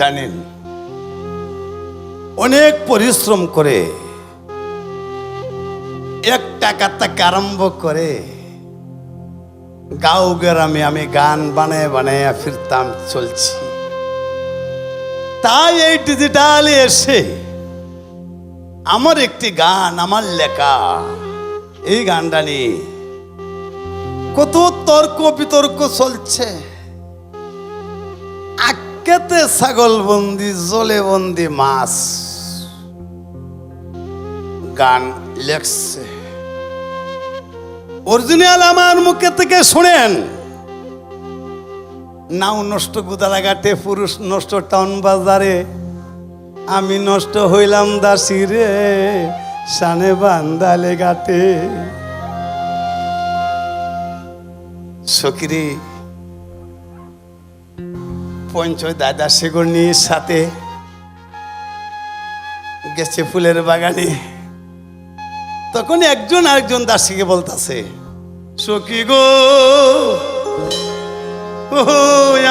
জানেন অনেক পরিশ্রম করে এক টাকা থেকে আরম্ভ করে গাঁও গ্রামে আমি গান বানায় বানায় ফিরতাম চলছি। তাই এই ডিজিটালে এসে আমার একটি গান, আমার লেখা, এই গানটা নিয়ে কত তর্ক বিতর্ক চলছে। আক্কেতে ছাগল বন্দি, জলে বন্দি মাছ, গান লেখছে। অরিজিনাল আমার মুখে থেকে শুনেন। নাও নষ্ট গুদারাঘাটে, পুরুষ নষ্ট টাউন বাজারে, আমি নষ্ট হইলাম দাসী রে সানে বান্দালে ঘাটে। সকিরে পঞ্চয় দাদা সেগর নিয়ে সাথে গেছে ফুলের বাগানে। তখন একজন আরেকজন দাসীকে বলতেছে, সখী গো ও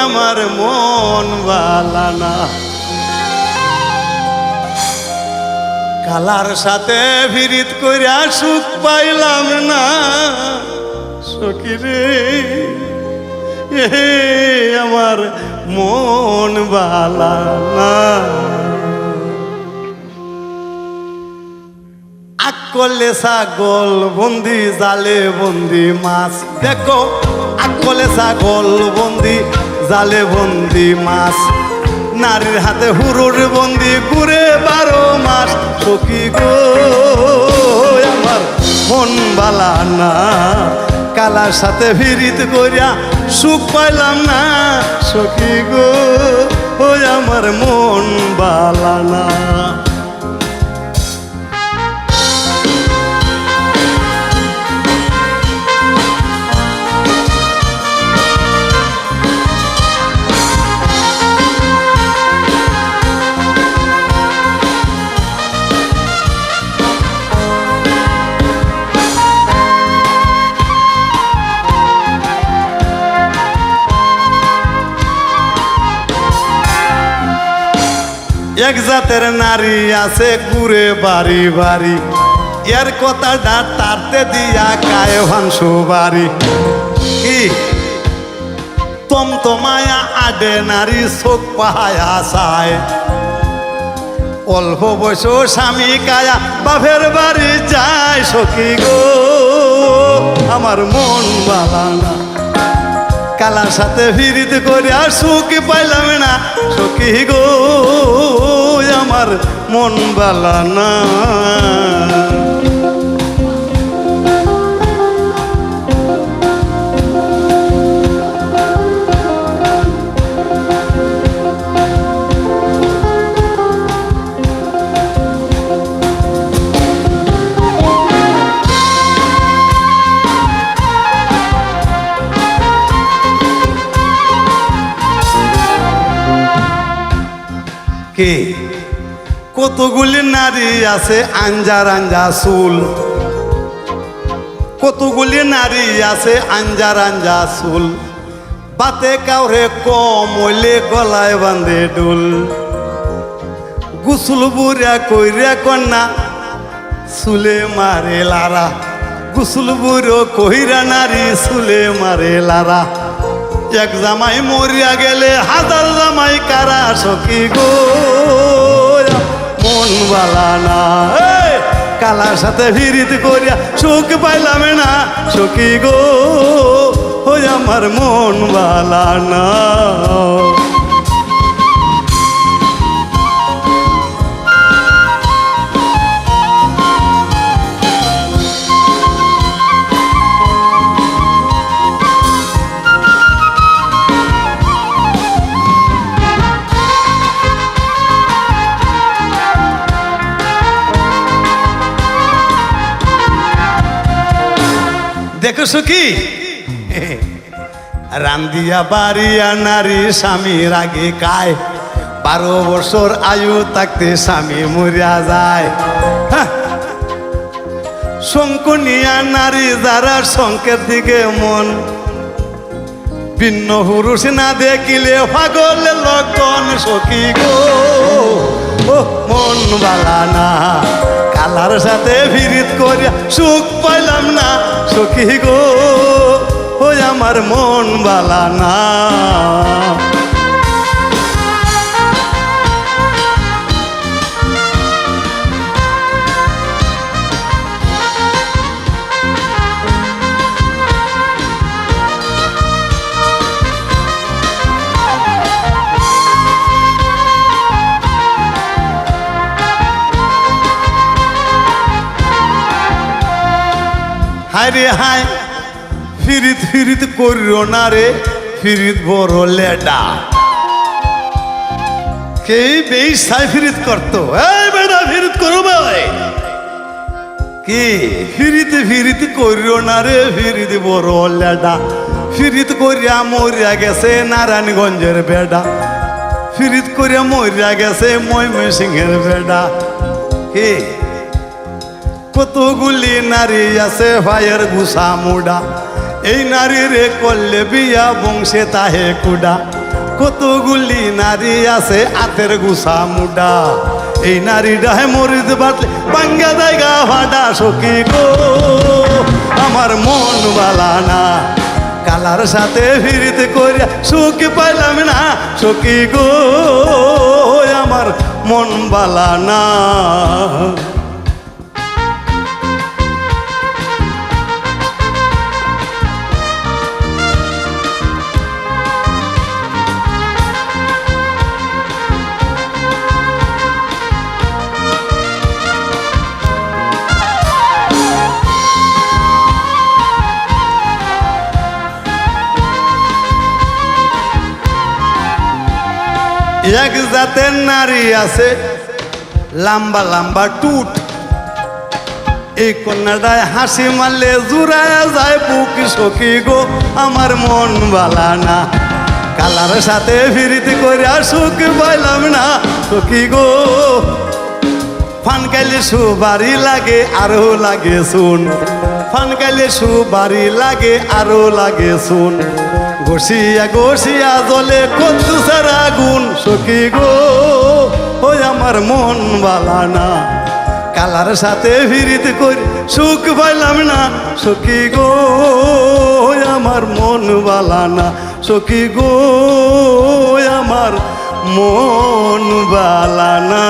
আমার মন বালা না, কালার সাথে ভিড়িত কইরা সুখ পাইলাম না। সখী রে আমার মন বালা না। আকলে ছাগল বন্দি, জালে বন্দি মাছ। দেখো আকলে ছাগল বন্দি, জালে বন্দি মাছ। নারীর হাতে হুরুর বন্দি, ঘুরে 12 মাস। সখী গো আমার মন বালা না, কালার সাথে ভিড়িত করিয়া সুখ পাইলাম না। সখী গো আমার মন বালা না। এক জাতের নারী আছে ঘুরে বাড়ি বাড়ি, এর কথাটা তারতে দিয়া কায় ভাংসু বাড়ি। কি তমতমায়া আডে নারী চোখ পাহায়া চায়, অল্প বয়স স্বামী কায়া বাপের বাড়ি যায়। সখী গো আমার মন বালা না, কালার সাথে ভিড়িত করিয়া সুখ পাইলাম না। সখী গো আমার মন বালা না। কতগুলি নারী আছে আঞ্জার আঞ্জা চুল, কতগুলি নারী আছে আঞ্জার আঞ্জা চুল। বাতে কাউরে কম হইলে গলায় বান্ধে ডুল। গুসুল বুড়া কইরা কন্যা চুলে মারে লারা, গুসুল বুড়ো কইরা নারী চুলে মারে লারা। এক জামাই মরিয়া গেলে হাজার জামাই কারা। সখী গো মন বালা না, কালার সাথে ভিড়িত করিয়া সুখ পাইলাম না। সখী গো আমার মন বালা না। দেখো সখী রান্দিয়া বাড়িয়া নারী স্বামীর আগে কায়, 12 বছর আয়ু থাকতে স্বামী মরিয়া যায়। শঙ্কনিয়া নারী যারা শঙ্কের দিকে মন, ভিন্ন পুরুষ না দেখিলে পাগলের লক্ষণ সখী গো ও মন বালা না কালার সাথে ফিরিত করিয়া সুখ পাইলাম না সখী গো ওই আমার মন বালা না হায় রে হায় ফিরিত ফিরিত করিও না রে ফিরিত বড় লেডা কে বেশ সাই ফিরিত করতো এই বেটা ফিরিত করো ভাই কি ফিরিতে ফিরিতে করিও না রে ফিরিত বড় লেডা ফিরিত করিয়া মরিয়া গেছে নারায়ণগঞ্জের বেডা ফিরিত করিয়া মরিয়া গেছে ময়মনসিংহের বেডা কি কতগুলি নারী আছে ভাইয়ের গুসা মুডা এই নারী রে করলে বিয়া বংশে তাহে কুডা কতগুলি নারী আছে আতের গুসা মুডা এই নারী ডাহে মরিদ বাটলে বাঙ্গা জায়গা ভাডা সখী গো আমার মন বালা না কালার সাথে ফিরিতে করিয়া সুখ পাইলাম না সখী গো আমার মন বালা না এক জাতের নারী আছে লম্বা লম্বা টুট এই কন্যাটায় হাসি মারলে জুড়ায় যায় বুক সখী গো আমার মন বালা না কালার সাথে ফিরিতে করে সুখ পাইলাম না সখী গো ফান গাইলে সুবারি লাগে আরো লাগে শুন ফান গাইলে সুবারি লাগে আরো লাগে শুন ঘষিয়া ঘষিয়া জলে কত সারা গুণ সখী গো ওই আমার মন বালা না কালার সাথে ফিরিতে করি সুখ পাইলাম না সখী গো ওই আমার মন বালা না সখী গো আমার মন বালা না